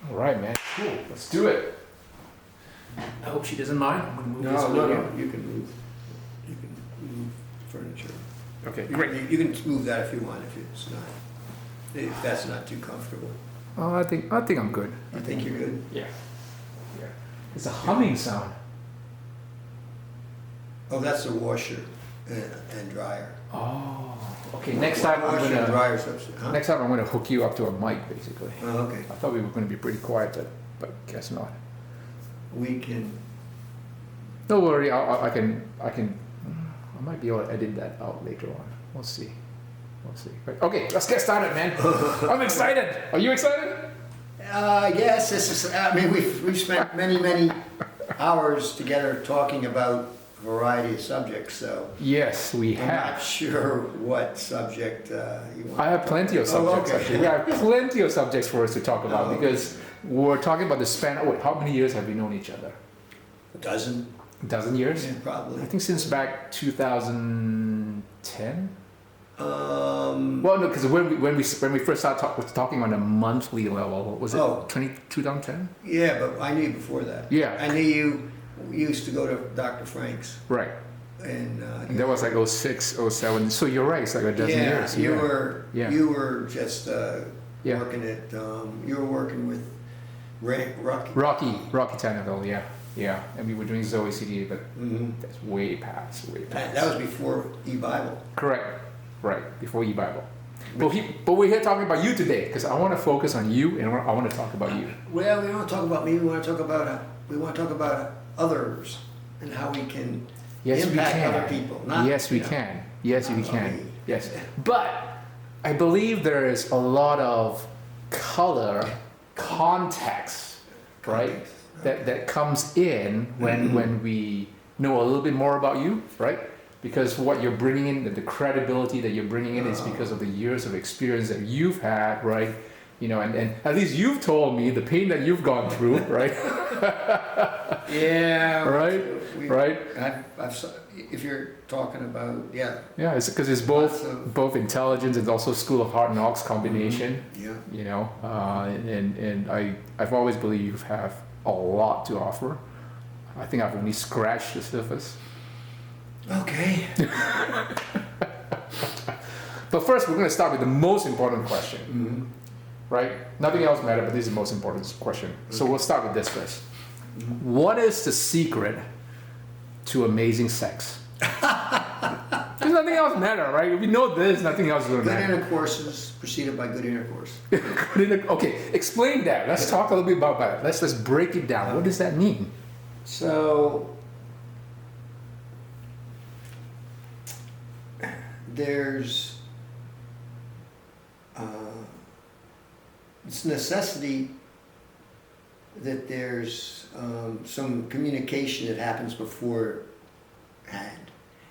All right, man. Cool. Let's do it. I hope she doesn't mind. I'm gonna move this a No, little. no, you can move furniture. Okay, You great. can- You can move that if you want, if that's not too comfortable. Oh, I think I'm good. I think you're good. Yeah. Yeah. It's a humming sound. Oh, that's the washer and dryer. Oh. Okay. Next time I'm Washer and gonna. dryer substitute, huh? Next time I'm gonna hook you up to a mic, basically. Oh, okay. I thought we were gonna be pretty quiet, but guess not. We can, Don't worry. I can. I might be able to edit that out later on. We'll see. We'll see. But, okay, let's get started, man. I'm excited. Are you excited? yes, this is, I mean, we've spent many hours together talking about a variety of subjects, so Yes, we I'm have. not sure what subject you want. I have plenty of subjects. okay. Actually, we have plenty of subjects for us to talk about Oh, okay. because we're talking about the span. Wait, how many years have we known each other? A dozen? A dozen years? Yeah, probably. I think since back 2010. Um, Well, no, because when we first started talking on a monthly level, was it Oh. 2010? yeah, but I knew you before that. Yeah. I knew you used to go to Dr. Frank's, Right. and And that was like 06, 07. So you're right. It's like a dozen yeah, years. you Yeah. were Yeah. you were just Yeah. working at you were working with Rocky. Rocky Tannehill. Yeah. Yeah. And we were doing Zoe CD, but Mhm. that's way past. That was before e-Bible. Correct. Right. Before e-Bible. But we're here talking about you today because I want to focus on you and I want to talk about you. Well, we don't want to talk about me. We want to talk about others and how we can Yes, impact we can. other people. Not, Yes, we you know, can. Yes, we not can. me. Yes. But I believe there is a lot of color, context, right? Context. That comes in when we know a little bit more about you, right? Because what you're bringing in, the credibility that you're bringing in is because of the years of experience that you've had, right? You know, and at least you've told me the pain that you've gone through, right? Yeah. Right? Right? If you're talking about Yeah, it's because it's Lots of- both intelligence and also School of Hard Knocks combination. yeah. You know, and I've always believed you have a lot to offer. I think I've only scratched the surface. Okay. But first, we're going to start with the most important question, Mhm. right? Nothing else matters, but this is the most important question. So we'll start with this first. Mhm. What is the secret to amazing sex? Because nothing else matters, right? If we know this, nothing else is going to Good matter. intercourse is preceded by good intercourse. Okay, explain that. Let's talk a little bit about that. Let's break it down. What does that mean? So there's it's necessity that there's some communication that happens beforehand,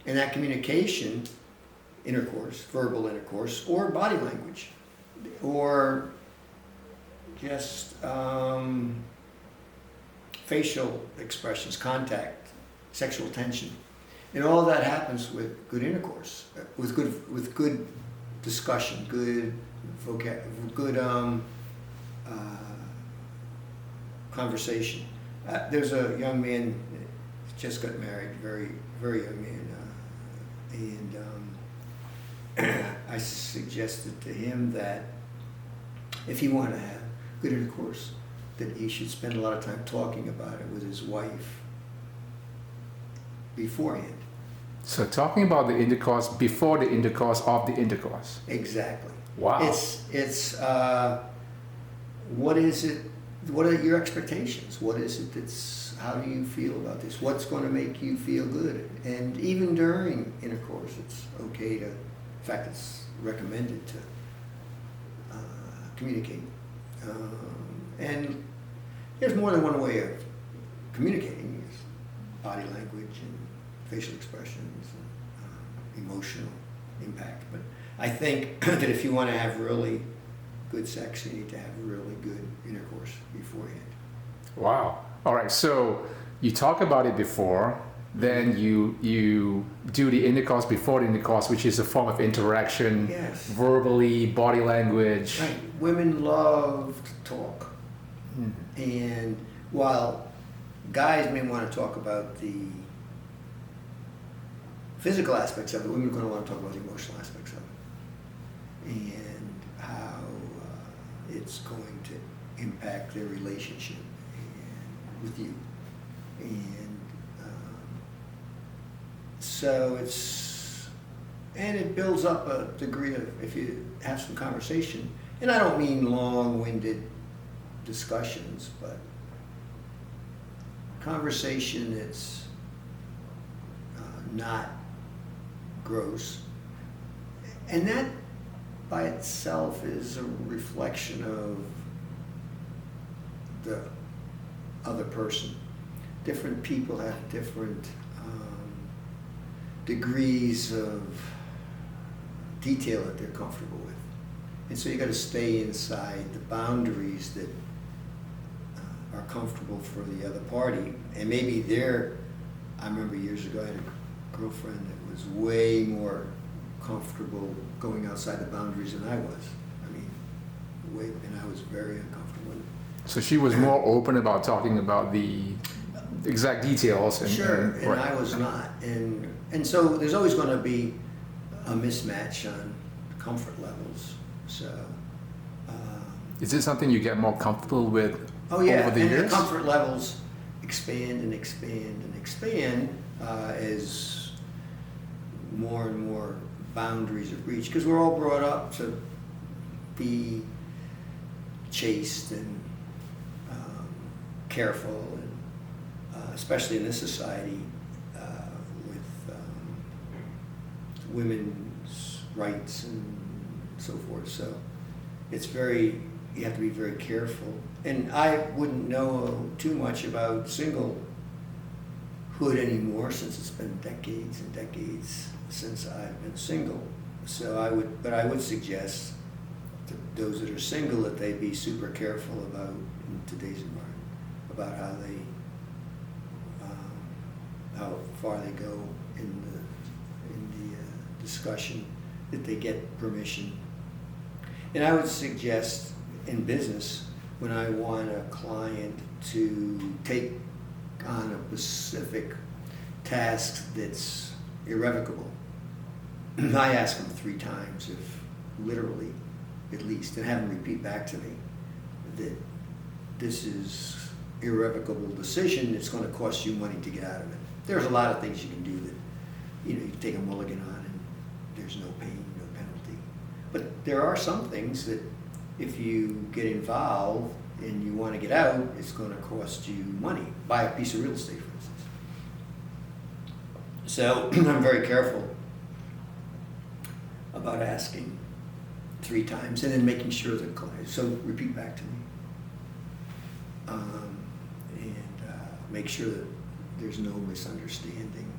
and that communication, intercourse, verbal intercourse, or body language, or just facial expressions, contact, sexual tension, and all that happens with good intercourse, with good discussion, good conversation. There's a young man just got married, very young man, and I suggested to him that if he wanted to have good intercourse, that he should spend a lot of time talking about it with his wife beforehand. So talking about the intercourse before the intercourse of the intercourse. Exactly. Wow. It's what is it? What are your expectations? What is it that's? How do you feel about this? What's going to make you feel good? And even during intercourse, it's okay to. In fact, it's recommended to communicate. And there's more than one way of communicating. There's body language and facial expressions and emotional impact. But I think that if you want to have really good sex, you need to have really good intercourse beforehand. Wow. All right. So you talk about it before, then you do the intercourse before the intercourse, which is a form of interaction, Yes. verbally, body language. Right. Women love to talk. And while guys may want to talk about the physical aspects of it, women are going to want to talk about the emotional aspects of it and how it's going to impact their relationship with you. And so it builds up a degree of, if you have some conversation, and I don't mean long-winded discussions, but conversation that's not gross. And that by itself is a reflection of the other person. Different people have different degrees of detail that they're comfortable with. And so you got to stay inside the boundaries that are comfortable for the other party. And maybe I remember years ago I had a girlfriend that was way more comfortable going outside the boundaries than I was. I mean, and I was very uncomfortable with it. So she was more open about talking about the exact details. Sure, and right. I was not. And so there's always going to be a mismatch on comfort levels. So. Is it something you get more comfortable with Oh yeah, over the and years? the comfort levels expand and expand and expand as more and more boundaries are reached. Because we're all brought up to be chaste and careful, and especially in this society with women's rights and so forth. So you have to be very careful. And I wouldn't know too much about singlehood anymore, since it's been decades and decades since I've been single. So I would suggest to those that are single that they be super careful about, in today's environment, about how far they go in the discussion, that they get permission. And I would suggest in business, when I want a client to take on a specific task that's irrevocable, I ask them 3 times, if literally at least, and have them repeat back to me that this is irrevocable decision. It's going to cost you money to get out of it. There's a lot of things you can do that, you can take a mulligan on and there's no pain, no penalty. But there are some things that if you get involved and you want to get out, it's going to cost you money. Buy a piece of real estate, for instance. So I'm very careful about asking 3 times and then making sure the client, so repeat back to me. And make sure that there's no misunderstanding,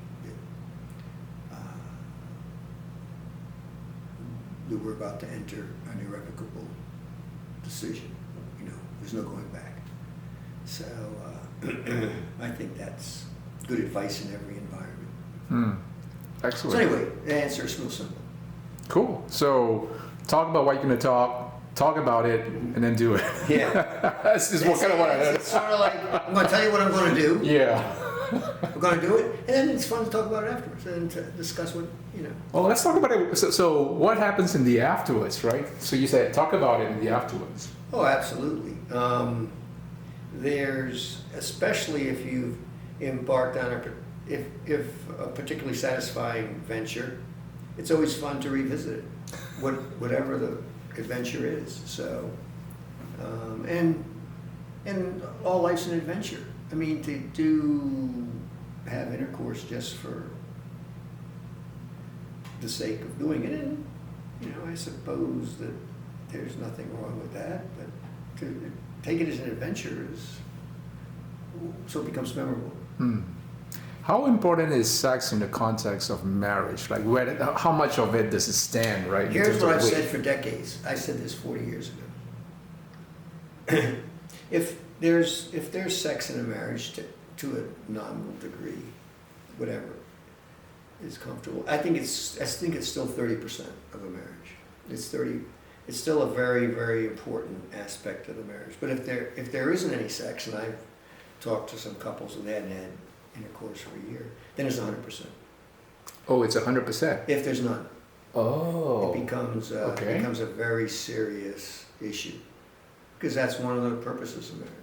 that we're about to enter an irrevocable decision. There's no going back. So I think that's good advice in every environment. Excellent. So anyway, the answer is real simple. Cool. So talk about what you're going to talk about it, and then do it. Yeah. That's just what I It's sort of like, I'm going to tell you what I'm going to do. Yeah. We're going to do it, and then it's fun to talk about it afterwards and to discuss what. Well, let's talk about it. So what happens in the afterwards, right? So you said talk about it in the afterwards. Oh, absolutely. There's, especially if you've embarked on if a particularly satisfying venture, it's always fun to revisit it, whatever the adventure is. So, and all life's an adventure. I mean, to have intercourse just for the sake of doing it, and I suppose that there's nothing wrong with that, but to take it as an adventure so it becomes memorable. How important is sex in the context of marriage? Like, how much of it does it stand, right? Here's what I've said for decades. I said this 40 years ago. If there's sex in a marriage to a nominal degree, whatever is comfortable, I think it's still 30% of a marriage. It's 30, it's still a very, very important aspect of the marriage. But if there isn't any sex, and I've talked to some couples who hadn't had intercourse for a year, then it's 100%. Oh, it's 100%. If there's none, Oh. it becomes okay. a very serious issue, because that's one of the purposes of marriage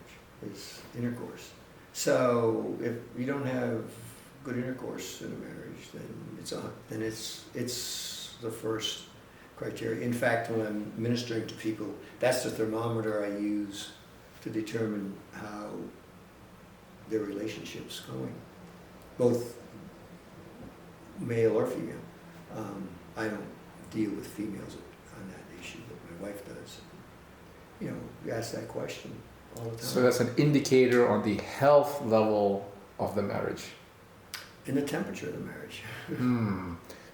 is intercourse. So if you don't have good intercourse in a marriage, then it's the first criteria. In fact, when I'm ministering to people, that's the thermometer I use to determine how their relationship's going, both male or female. I don't deal with females on that issue, but my wife does. You know, we ask that question all the time. So that's an indicator on the health level of the marriage. In the temperature of the marriage.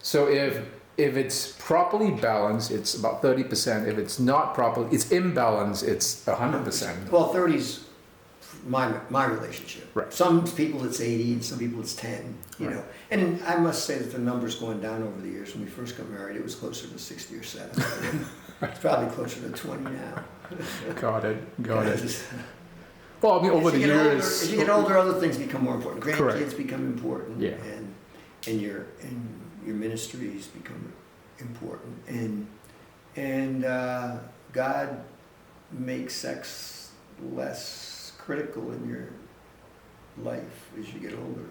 So if it's properly balanced, it's about 30%. If it's not properly, it's imbalanced, it's 100%. Well, 30's my relationship. Right. Some people it's 80, and some people it's 10. You Right. know, and I must say that the number's going down over the years. When we first got married, it was closer to 60 or 70. It's probably closer to 20 now. Got it. Because Well, I mean, over as the you get older- years. as you get older, other things become more important. Correct. Grandkids become important, Yeah. and your ministries become important, and God makes sex less critical in your life as you get older.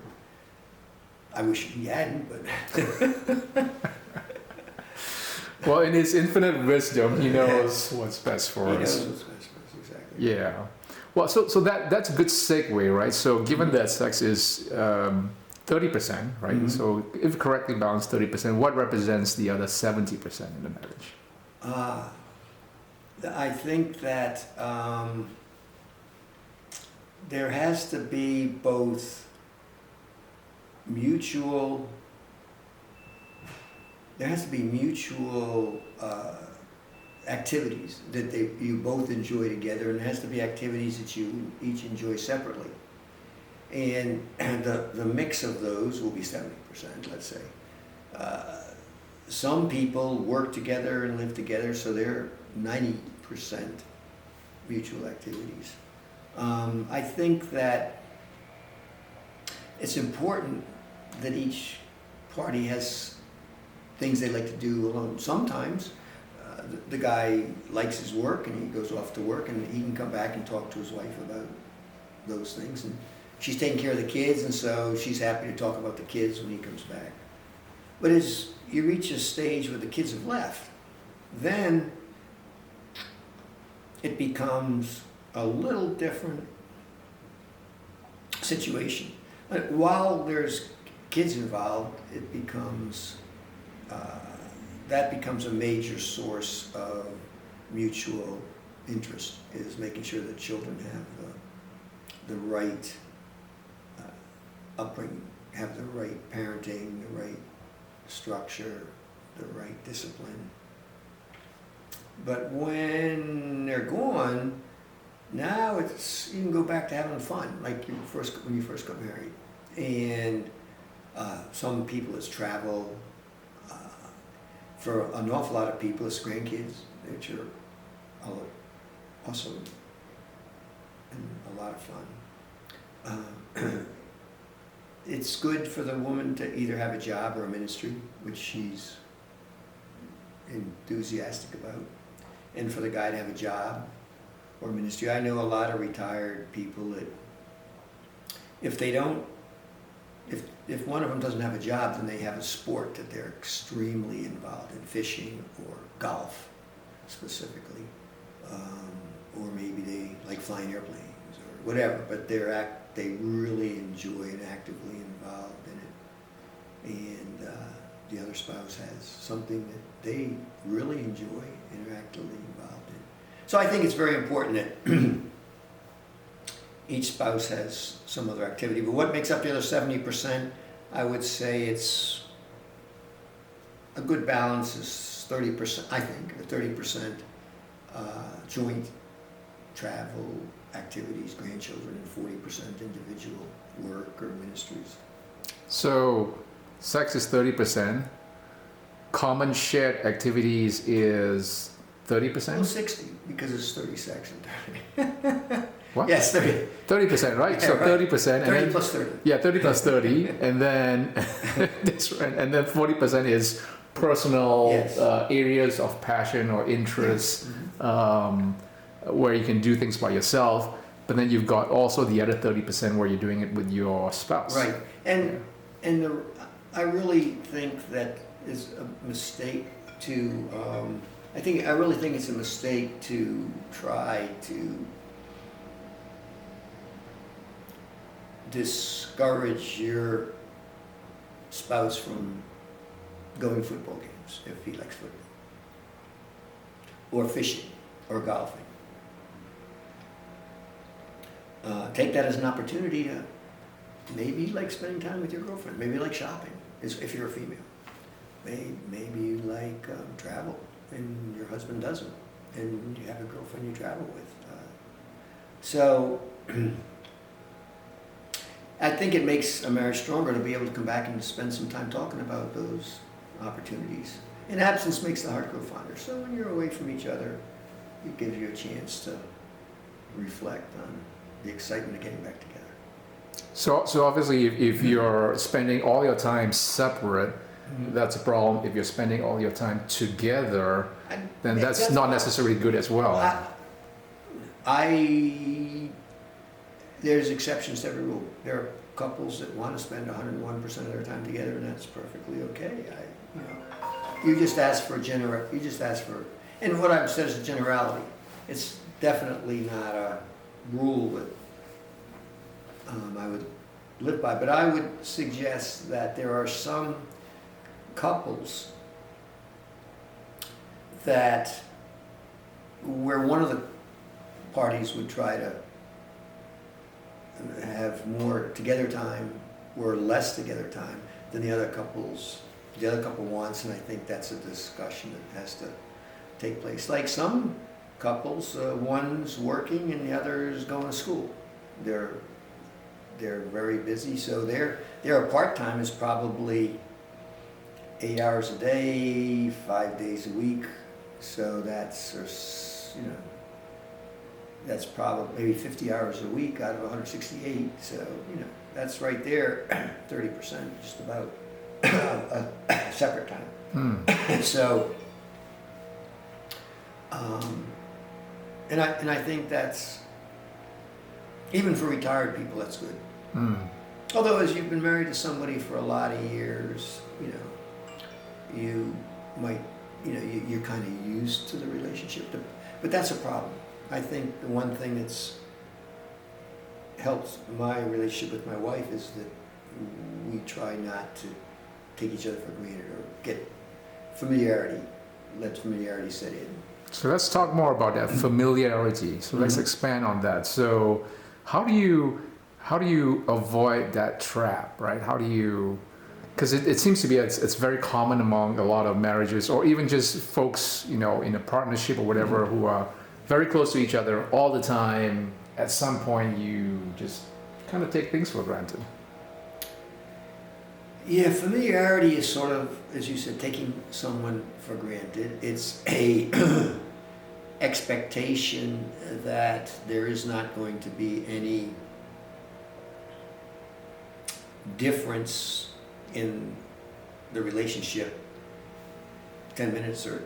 I wish he hadn't, but Well, in his infinite wisdom, he knows what's best for he us. knows what's best for us, exactly. Yeah. Well, so that's a good segue, right? So given that sex is 30%, right? Mhm. So if correctly balanced 30%, what represents the other 70% in the marriage? I think that there has to be both mutual activities that you both enjoy together, and there has to be activities that you each enjoy separately. And the mix of those will be 70%, let's say. Some people work together and live together, so they're 90% mutual activities. I think that it's important that each party has things they like to do alone. Sometimes the guy likes his work and he goes off to work, and he can come back and talk to his wife about those things. And she's taking care of the kids, and so she's happy to talk about the kids when he comes back. But as you reach a stage where the kids have left, then it becomes a little different situation. While there's kids involved, it becomes that becomes a major source of mutual interest, is making sure that children have the right upbringing, have the right parenting, the right structure, the right discipline. But when they're gone, now you can go back to having fun, like when you first got married. And some people it's travel. For an awful lot of people, it's grandkids, which are awesome and a lot of fun. It's good for the woman to either have a job or a ministry, which she's enthusiastic about, and for the guy to have a job or ministry. I know a lot of retired people that if one of them doesn't have a job, then they have a sport that they're extremely involved in, fishing or golf specifically, or maybe they like flying airplanes or whatever, but they really enjoy and actively involved in it. And the other spouse has something that they really enjoy and are actively involved in. So I think it's very important that each spouse has some other activity. But what makes up the other 70%? I would say it's a good balance is 30%, I think, or 30% joint travel, activities, grandchildren, and 40% individual work or ministries. So sex is 30%. Common shared activities is 30%? 60, because it's 30 seconds. What? Yes, 30. 30%, right? Yeah, So right. 30%. 30 then, plus 30. Yeah, 30 plus 30, and then that's right, and then 40% is personal Yes. areas of passion or interest, Mhm. where you can do things by yourself. But then you've got also the other 30% where you're doing it with your spouse. Right, and I really think that is a mistake to, I really think it's a mistake to try to discourage your spouse from going to football games if he likes football, or fishing, or golfing. Take that as an opportunity to maybe you like spending time with your girlfriend. Maybe you like shopping, if you're a female. Maybe you like travel, and your husband doesn't, and you have a girlfriend you travel with. So I think it makes a marriage stronger to be able to come back and spend some time talking about those opportunities. And absence makes the heart grow fonder. So when you're away from each other, it gives you a chance to reflect on the excitement of getting back together. So obviously, if you're spending all your time separate, that's a problem. If you're spending all your time together, then that's not necessarily good as well. There's exceptions to every rule. There are couples that want to spend 101% of their time together, and that's perfectly okay. You just ask for and what I've said is a generality. It's definitely not a rule that I would live by, but I would suggest that there are some couples that where one of the parties would try to have more together time or less together time than the other couple wants, and I think that's a discussion that has to take place. Like some couples, one's working and the other is going to school. They're very busy, so their apart time is probably 8 hours a day, 5 days a week. So that's probably maybe 50 hours a week out of 168. So that's right there, 30%, just about a separate time. So, and I think that's, even for retired people, that's good. Although as you've been married to somebody for a lot of years, you might, you're kind of used to the relationship, but that's a problem. I think the one thing that's helped my relationship with my wife is that we try not to take each other for granted or get familiarity, let familiarity set in. So let's talk more about that familiarity. So let's expand on that. So how do you avoid that trap, right? How do you, because it seems to be it's very common among a lot of marriages, or even just folks in a partnership or whatever, who are very close to each other all the time. At some point you just kind of take things for granted. Yeah, familiarity is sort of, as you said, taking someone for granted. It's a expectation that there is not going to be any difference in the relationship 10 minutes or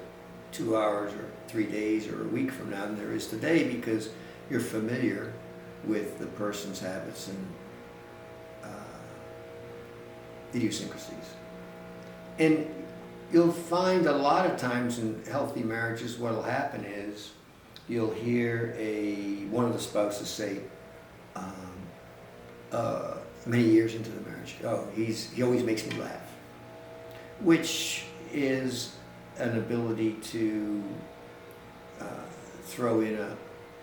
2 hours or 3 days or a week from now than there is today, because you're familiar with the person's habits and idiosyncrasies. And you'll find a lot of times in healthy marriages what'll happen is you'll hear one of the spouses say, many years into the marriage, he always makes me laugh, which is an ability to throw in an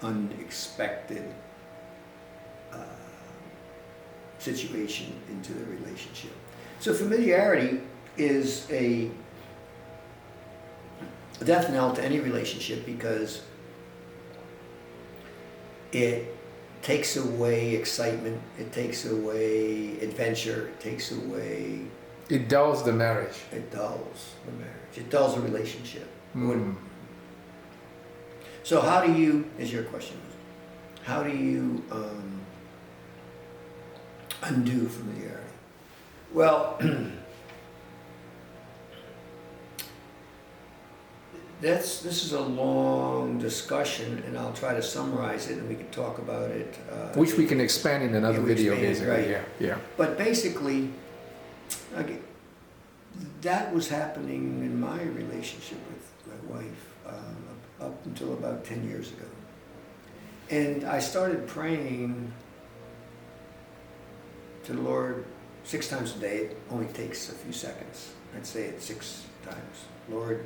unexpected situation into the relationship. So familiarity is a death knell to any relationship, because it takes away excitement, it takes away adventure, it takes away... It dulls the marriage. It dulls the marriage. It dulls the relationship. So how do you, is your question, how do you undo familiarity? Well, this is a long discussion, and I'll try to summarize it, and we can talk about it. Which we can expand in another Yeah, we video, expand, basically. right. Yeah. But basically, okay, that was happening in my relationship with my wife up until about 10 years ago. And I started praying to the Lord 6 times a day. It only takes a few seconds. I'd say it 6 times. Lord,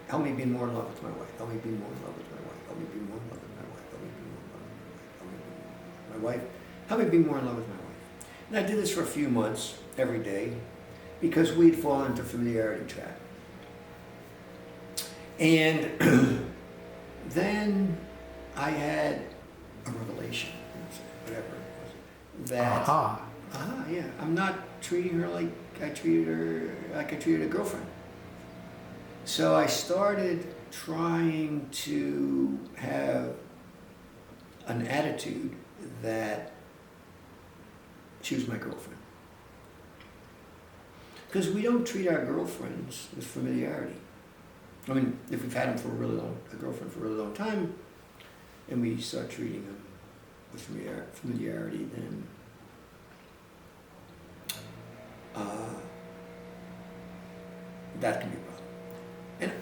help me be more in love with my wife. Help me be more in love with my wife. Help me be more in love with my wife. Help me be more in love with my wife. Help me be more in love with my wife. Help me be more in love with my wife. And I did this for a few months, every day, because we'd fallen into familiarity trap. And then I had a revelation, whatever it was, that, yeah, I'm not treating her like I treated a girlfriend. So I started trying to have an attitude that she was my girlfriend. Because we don't treat our girlfriends with familiarity. I mean, if we've had them for a girlfriend for a really long time, and we start treating them with familiarity, then that can be a problem.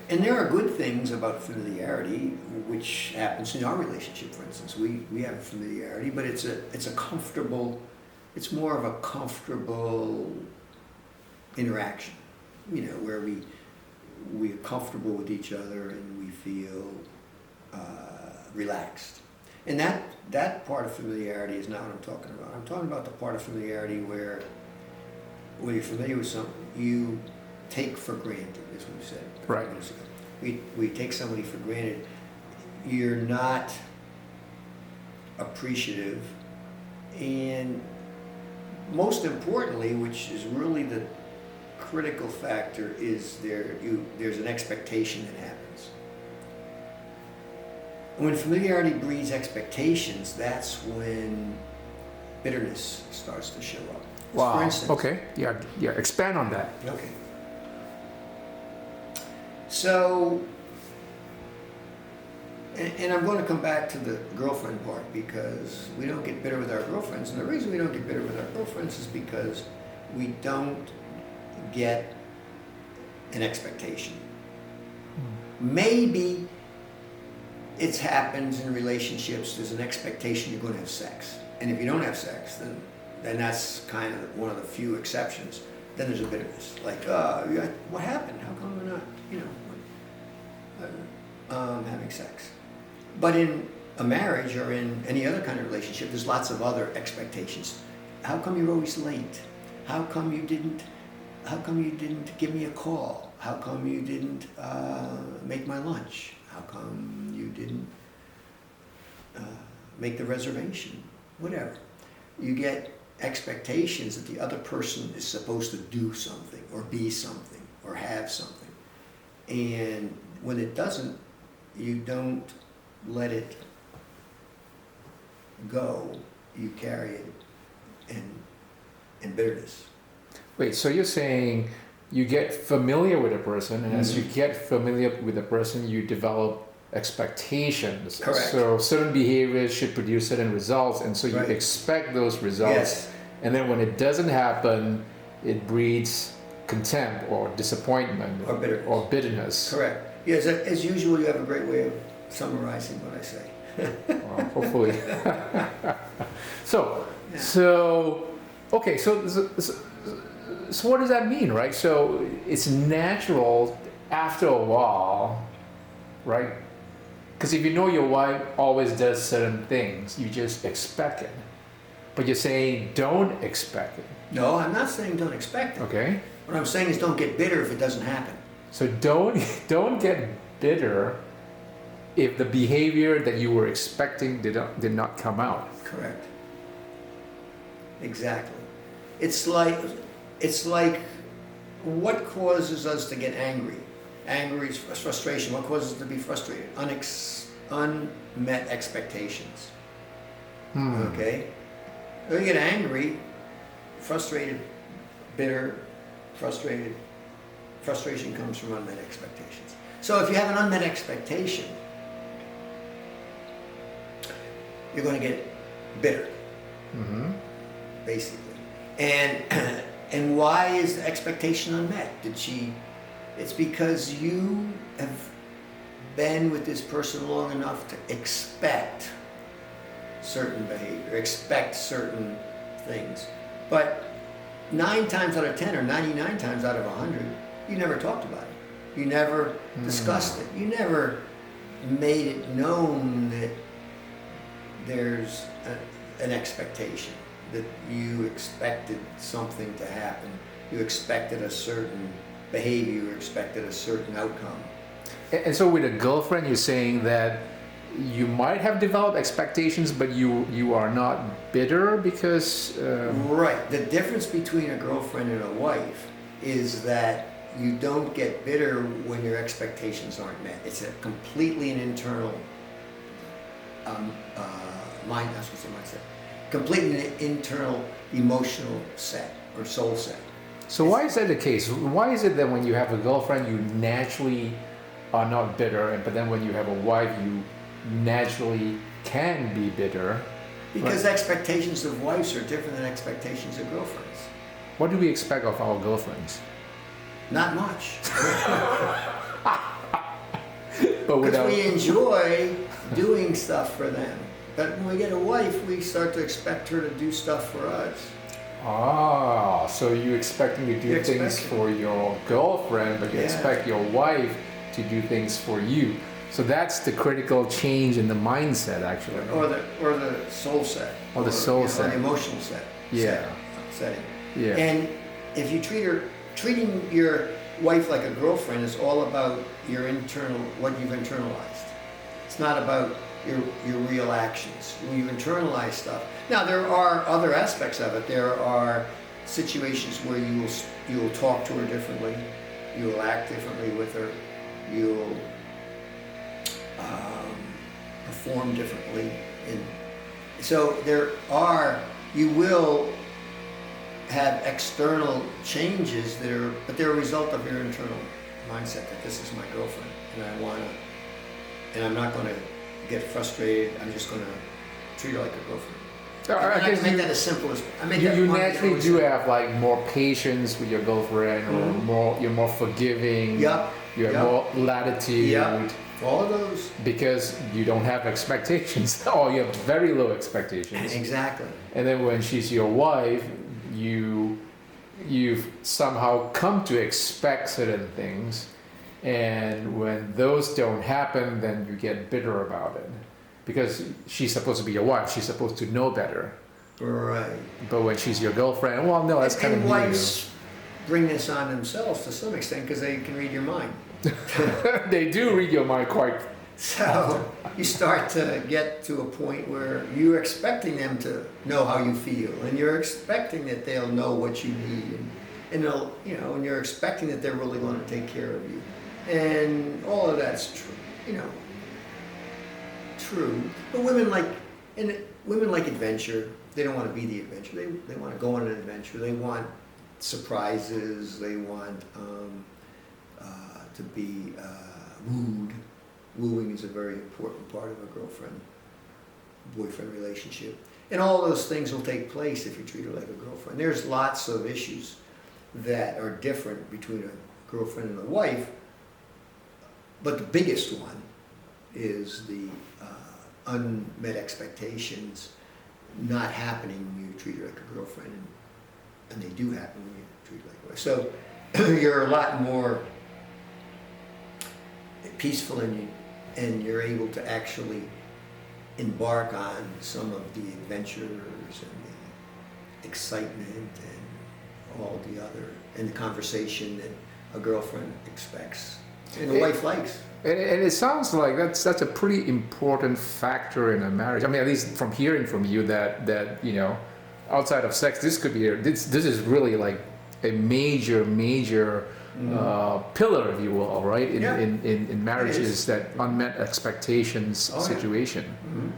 And there are good things about familiarity, which happens in our relationship, for instance. We have familiarity, but it's a comfortable, it's more of a comfortable interaction, where we're comfortable with each other and we feel relaxed. And that part of familiarity is not what I'm talking about. I'm talking about the part of familiarity where when you're familiar with something, you take for granted, as we said a few Right. minutes ago. We take somebody for granted. You're not appreciative, and most importantly, which is really the critical factor, is there's an expectation that happens. When familiarity breeds expectations, that's when bitterness starts to show up. Wow. For instance, Okay. Yeah. Expand on that. okay. So, and I'm going to come back to the girlfriend part, because we don't get bitter with our girlfriends. And the reason we don't get bitter with our girlfriends is because we don't get an expectation. Maybe it happens in relationships, there's an expectation you're going to have sex. And if you don't have sex, then that's kind of one of the few exceptions. Then there's a bitterness. Like, what happened? How come we're not, having sex? But in a marriage or in any other kind of relationship, there's lots of other expectations. How come you're always late? How come you didn't give me a call? How come you didn't make my lunch? How come you didn't make the reservation? Whatever. You get expectations that the other person is supposed to do something or be something or have something. And when it doesn't, you don't let it go. You carry it in bitterness. Wait, so you're saying you get familiar with a person, and as you get familiar with a person, you develop expectations. Correct. So certain behaviors should produce certain results, and so you Right. expect those results. Yes. And then when it doesn't happen, it breeds contempt or disappointment Or bitterness. bitterness. Correct. Yes, as usual, you have a great way of summarizing what I say. Well, hopefully. So, okay, so what does that mean, right? So it's natural after a while, right? Because if you know your wife always does certain things, you just expect it. But you're saying don't expect it, No, I'm not saying don't expect it. okay? What I'm saying is don't get bitter if it doesn't happen. So don't get bitter if the behavior that you were expecting did not come out. Correct. Exactly. It's like what causes us to get angry? Angry is frustration. What causes us to be frustrated? Unmet expectations. Okay? When you get angry, frustrated, bitter, frustrated, frustration comes from unmet expectations. So if you have an unmet expectation, you're going to get bitter, basically. And why is the expectation unmet? It's because you have been with this person long enough to expect certain behavior, expect certain things. But 9 times out of 10 or 99 times out of 100, you never talked about it. You never discussed it. You never made it known that there's an expectation, that you expected something to happen. You expected a certain behavior, you expected a certain outcome. And so with a girlfriend, you're saying that you might have developed expectations, but you are not bitter because... Right. The difference between a girlfriend and a wife is that you don't get bitter when your expectations aren't met. It's a completely an internal mindset. Completely an internal emotional set or soul set. So why is that the case? Why is it that when you have a girlfriend, you naturally are not bitter, but then when you have a wife, you naturally can be bitter? Because expectations of wives are different than expectations of girlfriends. What do we expect of our girlfriends? Not much. But Because we enjoy doing stuff for them. But when we get a wife, we start to expect her to do stuff for us. Ah, so you expecting to do things for your girlfriend, but you expect your wife to do things for you. So that's the critical change in the mindset, actually. Or the soul set. Or the soul set. Or the emotional set. Setting. Yeah. And if you treating your wife like a girlfriend is all about your internal, what you've internalized. It's not about your real actions. When you internalize stuff. Now there are other aspects of it. There are situations where you will talk to her differently. You will act differently with her. You'll perform differently. And so you will have external changes but they're a result of your internal mindset that this is my girlfriend and I'm not going to get frustrated. I'm just going to treat her like a girlfriend. I guess make that as simple as you naturally do have like more patience with your girlfriend, or you're more forgiving. Yep. You have more latitude. Yep. All of those. Because you don't have expectations, or you have very low expectations. Exactly. And then when she's your wife, you've somehow come to expect certain things, and when those don't happen, then you get bitter about it. Because she's supposed to be your wife, she's supposed to know better. Right. But when she's your girlfriend, well, no, that's kind of new. Wives bring this on themselves to some extent because they can read your mind. They do read your mind quite. So you start to get to a point where you're expecting them to know how you feel, and you're expecting that they'll know what you need, and they'll, and you're expecting that they're really going to take care of you, and all of that's true, True, but women like adventure. They don't want to be the adventure. They want to go on an adventure. They want surprises. They want to be wooed. Wooing is a very important part of a girlfriend-boyfriend relationship. And all those things will take place if you treat her like a girlfriend. There's lots of issues that are different between a girlfriend and a wife, but the biggest one is the unmet expectations not happening when you treat her like a girlfriend, and they do happen when you treat her like a wife. So you're a lot more peaceful, and you're able to actually embark on some of the adventures and the excitement and all the other, and the conversation that a girlfriend expects and a wife likes. And it sounds like that's a pretty important factor in a marriage. I mean, at least from hearing from you that outside of sex, this could be this is really like a major pillar, if you will, right, Yeah. in marriages, that unmet expectations Oh, yeah. situation. Mhm.